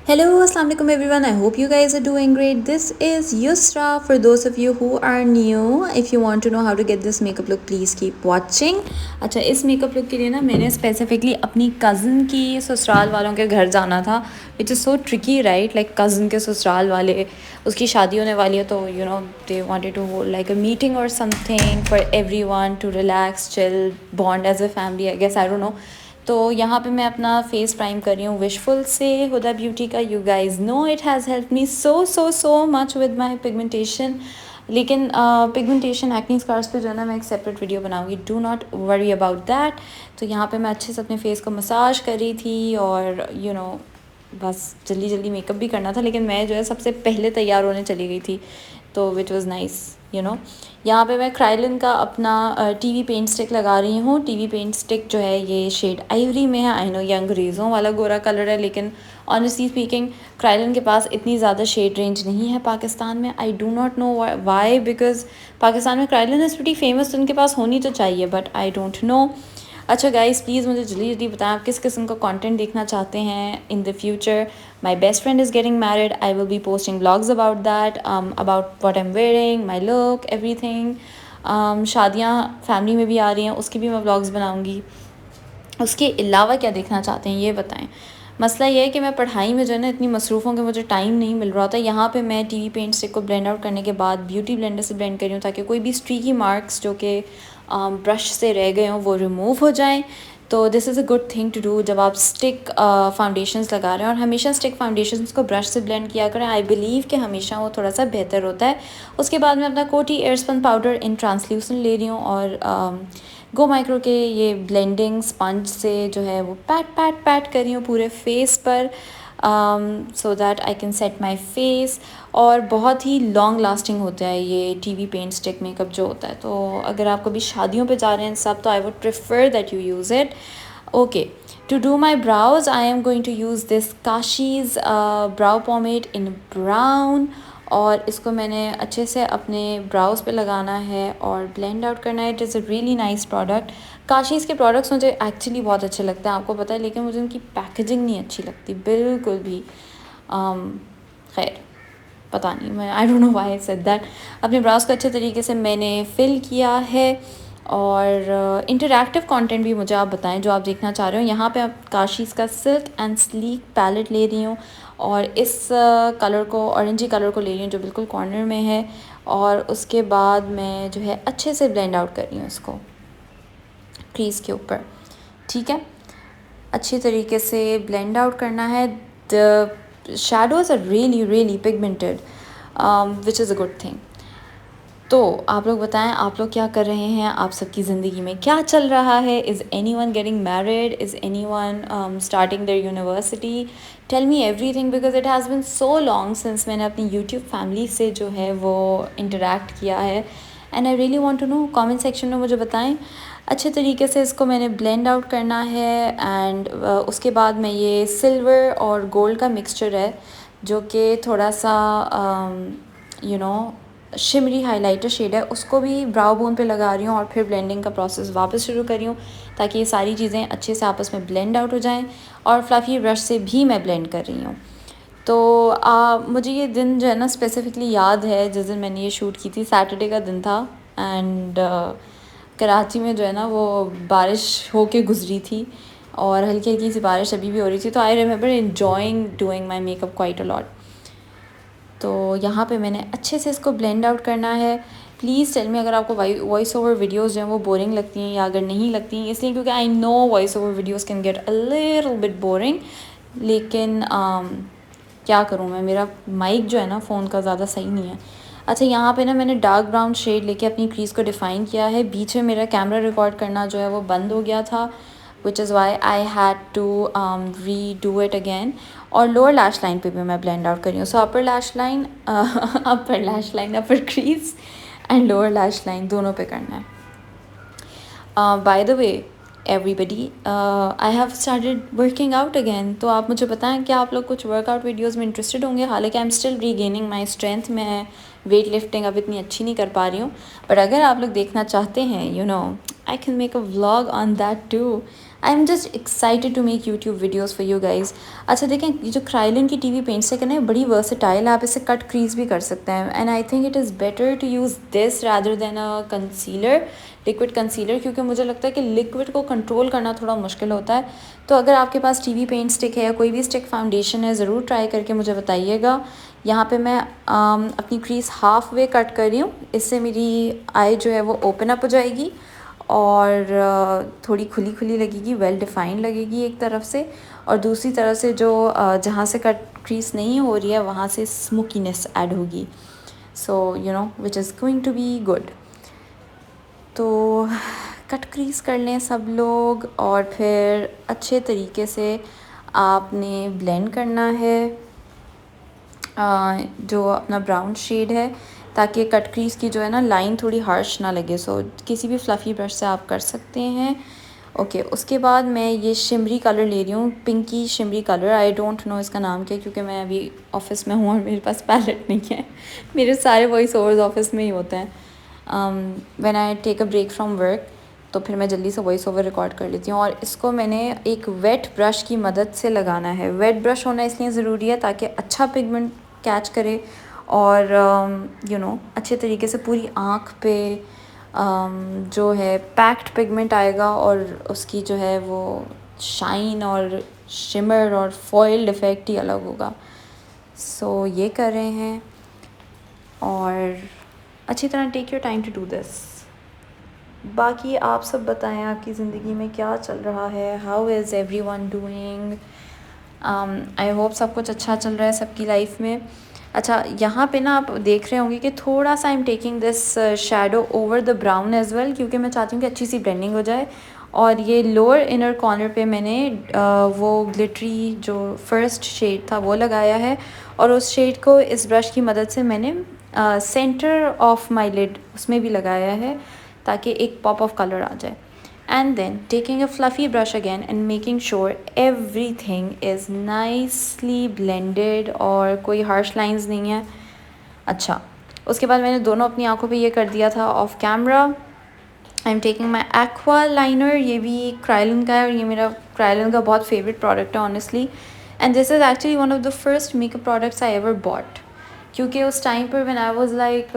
Hello, Assalamu alaikum everyone. I hope you guys are doing great. This is Yusra. For those of you who are new, if you want to know how to get this makeup look, please keep watching. अच्छा, इस makeup look के लिए ना मैंने specifically अपनी cousin की ससुराल वालों के घर जाना था, which is so tricky right. Like cousin के ससुराल वाले, उसकी शादी होने वाली है, तो you know they wanted to hold like a meeting और something for everyone to relax, chill, bond as a family, I guess, I don't know. तो यहाँ पे मैं अपना फेस प्राइम कर रही हूँ विशफुल से, हुदा ब्यूटी का. You guys know it has help me so much with my pigmentation. लेकिन पिगमेंटेशन एक्ने स्कार्स पे जो है ना, मैं एक सेपरेट वीडियो बनाऊँगी, do not worry about that. तो यहाँ पे मैं अच्छे से अपने फेस को मसाज कर रही थी और यू नो बस जल्दी जल्दी मेकअप भी करना था. लेकिन मैं जो है सबसे पहले तैयार होने चली गई थी, तो which was nice you know. यहाँ पे मैं क्राइलिन का अपना टीवी पेंट स्टिक लगा रही हूँ. टीवी पेंट स्टिक जो है ये शेड आइवरी में है. आई नो ये अंग्रेज़ों वाला गोरा कलर है, लेकिन ऑनेस्टली स्पीकिंग क्राइलिन के पास इतनी ज़्यादा शेड रेंज नहीं है पाकिस्तान में. I do not know why, because Pakistan में क्राइलिन इज़ प्रीटी फेमस, तो उनके पास होनी तो चाहिए, बट आई डोंट नो. अच्छा गाइस, प्लीज़ मुझे जल्दी जल्दी बताएं आप किस किस्म का कंटेंट देखना चाहते हैं in the future. My best friend is getting married. I will be posting blogs about that, about what I am wearing, my look, everything. शादियाँ फैमिली में भी आ रही हैं, उसकी भी मैं ब्लॉग्स बनाऊँगी. उसके अलावा क्या देखना चाहते हैं ये बताएं. मसला ये है कि मैं पढ़ाई में जो है ना इतनी मसरूफ़ों के मुझे टाइम नहीं मिल रहा था. यहाँ पे मैं टीवी पेंट स्टिक को ब्लेंड आउट करने के बाद ब्यूटी ब्लेंडर से ब्लेंड कर रही हूँ, ताकि कोई भी स्ट्रीकी मार्क्स जो कि ब्रश से रह गए हों वो रिमूव हो जाएं. तो this is a good thing to do जब आप स्टिक फाउंडेशंस लगा रहे हैं. और हमेशा स्टिक फाउंडेशंस को ब्रश से ब्लेंड किया करें. आई बिलीव कि हमेशा वो थोड़ा सा बेहतर होता है. उसके बाद मैं अपना कोटी एयरस्पन पाउडर इन ट्रांसल्यूसेंट ले रही हूँ और गो माइक्रो के ये ब्लेंडिंग स्पंज से जो है वो पैट कर रही हूँ पूरे फेस पर, so that I can set my face. और बहुत ही लॉन्ग लास्टिंग होता है ये टीवी पेंट स्टिक मेकअप जो होता है. तो अगर आप कभी शादियों पे जा रहे हैं सब, तो I would prefer that you use it. Okay, to do my brows I am going to use this Kashee's brow pomade in brown. और इसको मैंने अच्छे से अपने ब्राउज पे लगाना है और ब्लेंड आउट करना है. It is a really nice product. Kashi's के प्रोडक्ट्स मुझे एक्चुअली बहुत अच्छे लगते हैं, आपको पता है, लेकिन मुझे उनकी पैकेजिंग नहीं अच्छी लगती बिल्कुल भी. खैर पता नहीं, मैं आई don't know why I said that. अपने ब्राउज को अच्छे तरीके से मैंने फिल किया है. और इंटरैक्टिव कंटेंट भी मुझे आप बताएं जो आप देखना चाह रहे हो. यहाँ पे आप काशीज़ का सिल्क एंड स्लीक पैलेट ले रही हूँ और इस कलर को, ऑरेंजी कलर को ले रही हूँ जो बिल्कुल कॉर्नर में है. और उसके बाद मैं जो है अच्छे से ब्लेंड आउट कर रही हूँ इसको क्रीज़ के ऊपर. ठीक है, अच्छी तरीके से ब्लेंड आउट करना है. The shadows are really pigmented, which is a good thing. तो आप लोग बताएं, आप लोग क्या कर रहे हैं, आप सबकी ज़िंदगी में क्या चल रहा है. Is anyone getting married, is anyone starting their university. Tell me everything, because it has been so long since मैंने अपनी यूट्यूब फैमिली से जो है वो इंटरेक्ट किया है. And I really want to know. Comment section में मुझे बताएं. अच्छे तरीके से इसको मैंने ब्लेंड आउट करना है. एंड उसके बाद मैं ये सिल्वर और गोल्ड का मिक्सचर है जो कि थोड़ा सा you know shimmery highlighter shade है, उसको भी ब्राउ बोन पे लगा रही हूँ और फिर ब्लेंडिंग का प्रोसेस वापस शुरू कर रही हूँ, ताकि ये सारी चीज़ें अच्छे से आपस में ब्लेंड आउट हो जाएं. और फ्लफ़ी ब्रश से भी मैं ब्लेंड कर रही हूँ. तो मुझे ये दिन जो है ना स्पेसिफ़िकली याद है जिस दिन मैंने ये शूट की थी. सैटरडे का दिन था एंड कराची में जो है ना वो बारिश हो के गुजरी थी और हल्की हल्की सी बारिश अभी भी हो रही थी. तो I remember enjoying doing my makeup quite a lot. तो यहाँ पे मैंने अच्छे से इसको ब्लेंड आउट करना है. प्लीज़ टेल मी अगर आपको वॉइस ओवर वीडियोस जो हैं वो बोरिंग लगती हैं या अगर नहीं लगती हैं, इसलिए क्योंकि I know voice over videos can get a little bit boring. लेकिन क्या करूँ मैं, मेरा माइक जो है ना फ़ोन का ज़्यादा सही नहीं है. अच्छा, यहाँ पे ना मैंने डार्क ब्राउन शेड लेके अपनी क्रीज़ को डिफ़ाइन किया है. बीच में मेरा कैमरा रिकॉर्ड करना जो है वो बंद हो गया था, which is why I had to redo it again. और लोअर लैश लाइन पे भी मैं ब्लेंड आउट कर रही हूँ. So upper lash line, upper crease and lower lash line दोनों पे करना है. By the way everybody, I have started working out again. तो आप मुझे बताएं क्या आप लोग कुछ वर्कआउट वीडियोस में इंटरेस्टेड होंगे. हालांकि I am still regaining my strength. मैं वेट लिफ्टिंग अब इतनी अच्छी नहीं कर पा रही हूँ, बट अगर आप लोग देखना चाहते हैं, you know, I can make a vlog on that too. I am just excited to make YouTube videos for you guys. अच्छा देखें, ये जो क्राइलिन की टीवी पेंट स्टिक है ना, बड़ी वर्सेटाइल, आप इसे कट क्रीज भी कर सकते हैं। And I think it is better to use this rather than a concealer, liquid concealer, क्योंकि मुझे लगता है कि लिक्विड को कंट्रोल करना थोड़ा मुश्किल होता है। तो अगर आपके पास टीवी पेंट स्टिक है या कोई भी स्टिक फाउंडेशन है, ज़रूर ट्राई करके मुझे बताइएगा। यहाँ पे मैं अपनी क्रीज हाफ वे कट कर रही हूँ, इससे मेरी आई जो है वो ओपन अप हो जाएगी और थोड़ी खुली खुली लगेगी, वेल डिफाइंड लगेगी एक तरफ से, और दूसरी तरफ से जो जहाँ से कट क्रीज नहीं हो रही है वहाँ से स्मोकीनेस ऐड होगी। So you know which is going to be good. तो कट क्रीज कर लें सब लोग, और फिर अच्छे तरीके से आपने ब्लेंड करना है जो अपना ब्राउन शेड है, ताकि कट क्रीज की जो है ना लाइन थोड़ी हार्श ना लगे। सो किसी भी फ्लफ़ी ब्रश से आप कर सकते हैं। ओके, उसके बाद मैं ये शिमरी कलर ले रही हूँ, pinky shimmery colour. I don't know इसका नाम क्या है, क्योंकि मैं अभी ऑफिस में हूँ और मेरे पास पैलेट नहीं है। मेरे सारे वॉइस ओवर्स ऑफिस में ही होते हैं। When I take a break from work, तो फिर मैं जल्दी से वॉइस ओवर रिकॉर्ड कर लेती हूँ। और इसको मैंने एक वेट ब्रश की मदद से लगाना है। वेट ब्रश होना इसलिए ज़रूरी है ताकि अच्छा पिगमेंट कैच करे और यू नो अच्छे तरीके से पूरी आँख पे जो है पैक्ड पिगमेंट आएगा, और उसकी जो है वो शाइन और शिमर और फॉइल्ड इफ़ेक्ट ही अलग होगा। सो ये कर रहे हैं, और अच्छी तरह take your time to do this. बाकी आप सब बताएं, आपकी ज़िंदगी में क्या चल रहा है, how is everyone doing. I hope सब कुछ अच्छा चल रहा है सबकी लाइफ में। अच्छा, यहाँ पे ना आप देख रहे होंगे कि थोड़ा सा I am taking this shadow over the brown as well, क्योंकि मैं चाहती हूँ कि अच्छी सी ब्लेंडिंग हो जाए। और ये लोअर इनर कॉर्नर पे मैंने वो ग्लिटरी जो फर्स्ट शेड था वो लगाया है, और उस शेड को इस ब्रश की मदद से मैंने सेंटर ऑफ माई लिड उसमें भी लगाया है, ताकि एक पॉप ऑफ कलर आ जाए। And then taking a fluffy brush again and making sure everything is nicely blended और कोई harsh lines नहीं है। अच्छा, उसके बाद मैंने दोनों अपनी आंखों पे ये कर दिया था of camera. I am taking my aqua liner, ये भी क्राइलिन का है, और ये मेरा क्राइलिन का बहुत फेवरेट प्रोडक्ट है honestly. And this is actually one of the first makeup products I ever bot, क्योंकि उस टाइम पर व्हेन आई वाज लाइक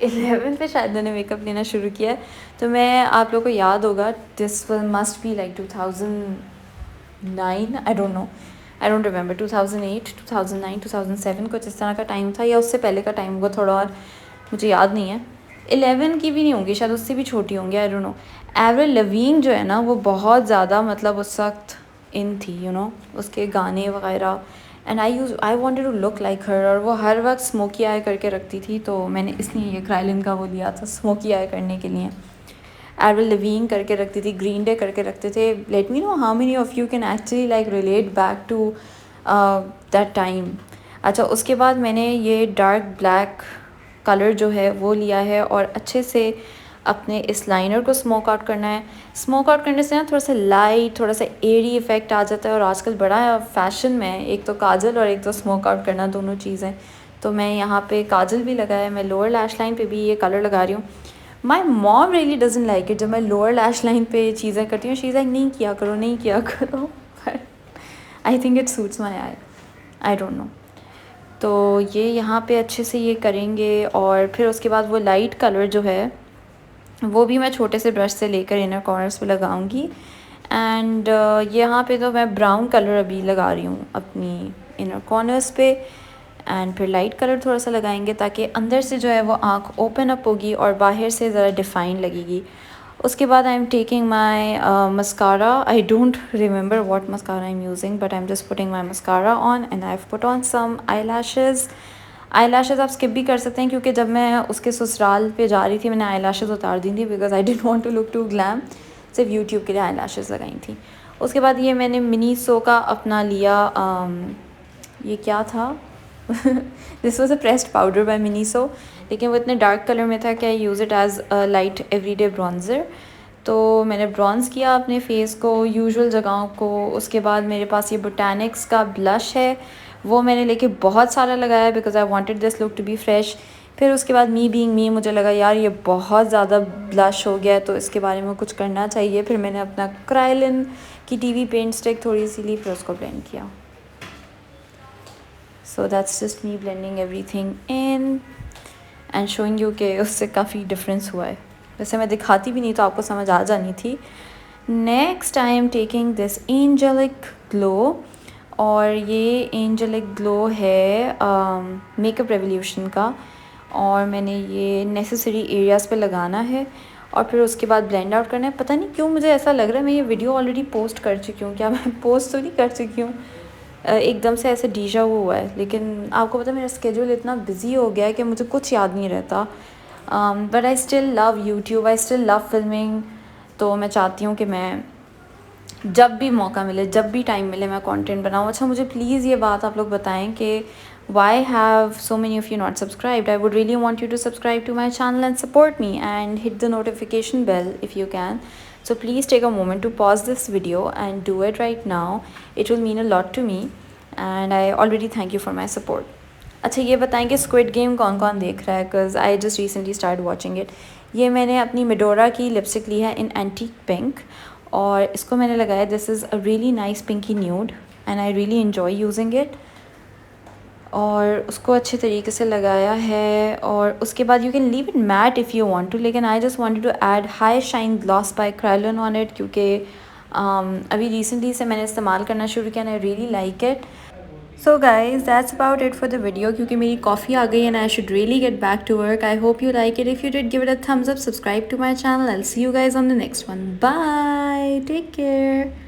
11 पे शायद मैंने मेकअप लेना शुरू किया है। तो मैं, आप लोगों को याद होगा, this must be like 2009, I don't no, I don't remember, 2008, 2009, 2007 कुछ इस तरह का टाइम था, या उससे पहले का टाइम होगा थोड़ा, और मुझे याद नहीं है। 11 की भी नहीं होंगी शायद, उससे भी छोटी होंगी, आई डोंट नो। एवरिल लवीन जो है ना वो बहुत ज़्यादा मतलब उस वक्त इन थी, यू नो, उसके गाने वगैरह। And I wanted to look like her, और वो हर वक्त स्मोकी आई करके रखती थी, तो मैंने इसलिए ये क्राइलिन का वो लिया था स्मोकी आई करने के लिए। एवरिल लवीन करके रखती थी, ग्रीन डे करके रखते थे। Let me know how many of you can actually like relate back to that time. अच्छा, उसके बाद मैंने ये डार्क ब्लैक कलर जो है वो लिया है, और अच्छे से अपने इस लाइनर को स्मोक आउट करना है। स्मोक आउट करने से ना थोड़ा सा लाइट, थोड़ा सा एरी इफ़ेक्ट आ जाता है, और आजकल बड़ा फैशन में है एक तो काजल और एक तो स्मोक आउट करना, दोनों चीज़ें। तो मैं यहाँ पे काजल भी लगाया है, मैं लोअर लैश लाइन पे भी ये कलर लगा रही हूँ। My mom really doesn't like it जब मैं लोअर लैश लाइन पे चीज़ें करती हूँ। शी इज़ लाइक नहीं किया करो, नहीं किया करो, but I think it suits my I don't know. तो ये यहाँ पे अच्छे से ये करेंगे, और फिर उसके बाद वो लाइट कलर जो है वो भी मैं छोटे से ब्रश से लेकर इनर कॉर्नर्स पे लगाऊंगी। एंड यहाँ पे तो मैं ब्राउन कलर अभी लगा रही हूँ अपनी इनर कॉर्नर्स पे, एंड फिर लाइट कलर थोड़ा सा लगाएंगे ताकि अंदर से जो है वो आँख ओपन अप होगी और बाहर से ज़रा डिफ़ाइन लगेगी। उसके बाद I am taking my mascara, I don't remember what mascara I am using, but I am just putting my mascara on, and I have put on some eye lashes आप skip भी कर सकते हैं, क्योंकि जब मैं उसके ससुराल पे जा रही थी मैंने आई लैशेज़ उतार दी थी, because I didn't want to look too glam, सिर्फ यूट्यूब के लिए आई लैशेज़ लगाई थी। उसके बाद ये मैंने मिनीसो का अपना लिया, ये क्या था this was a pressed powder by Miniso, लेकिन वो इतने डार्क कलर में था कि I use it as a light everyday bronzer. तो मैंने ब्रॉन्ज़ किया अपने फेस को यूजुअल जगहों को। उसके बाद मेरे पास ये बोटैनिक्स का ब्लश है, वो मैंने लेके बहुत सारा लगाया because I wanted this look to be fresh. फिर उसके बाद मी बीइंग मी मुझे लगा यार ये बहुत ज़्यादा ब्लश हो गया है तो इसके बारे में कुछ करना चाहिए। फिर मैंने अपना क्राइलिन की टीवी पेंट स्टिक थोड़ी सी ली, फिर उसको ब्लेंड किया। So that's just me blending everything in and showing you कि उससे काफ़ी डिफरेंस हुआ है। वैसे मैं दिखाती भी नहीं तो आपको समझ आ जानी थी। Next I am taking this angelic glow, और ये एंजेलिक ग्लो है मेकअप रेवोल्यूशन का, और मैंने ये नेसेसरी एरियाज़ पे लगाना है और फिर उसके बाद ब्लेंड आउट करना है। पता नहीं क्यों मुझे ऐसा लग रहा है मैं ये वीडियो ऑलरेडी पोस्ट कर चुकी हूँ। क्या मैं पोस्ट तो नहीं कर चुकी हूँ? एकदम से ऐसे डीजा हुआ है, लेकिन आपको पता है मेरा स्केड्यूल इतना बिजी हो गया है कि मुझे कुछ याद नहीं रहता। But I still love YouTube, I still love filming. तो मैं चाहती हूँ कि मैं जब भी मौका मिले, जब भी टाइम मिले, मैं कंटेंट बनाऊँ। अच्छा मुझे प्लीज़ ये बात आप लोग बताएं कि why have so many of you not subscribed? I would really want you to subscribe to my channel and support me and hit the notification bell if you can. So please take a moment to pause this video and do it right now. It will mean a lot to me and I already thank you for my support. अच्छा ये बताएं कि squid game कौन कौन देख रहा है, because I just recently start watching it. ये मैंने अपनी मिडोरा की लिपस्टिक ली है इन एंटीक पिंक, और इसको मैंने लगाया, this is a really nice pinky nude and I really enjoy using it. और उसको अच्छे तरीके से लगाया है, और उसके बाद you can leave it matte if you want to, लेकिन I just wanted to add high shine gloss by Kryolan on it, क्योंकि अभी रिसेंटली से मैंने इस्तेमाल करना शुरू किया and I really like it. So guys that's about it for the video, क्योंकि मेरी कॉफ़ी आ गई and I should really get back to work. I hope you like it. If you did give it a thumbs up, subscribe to my channel. I will see you guys on the next one. Bye, take care.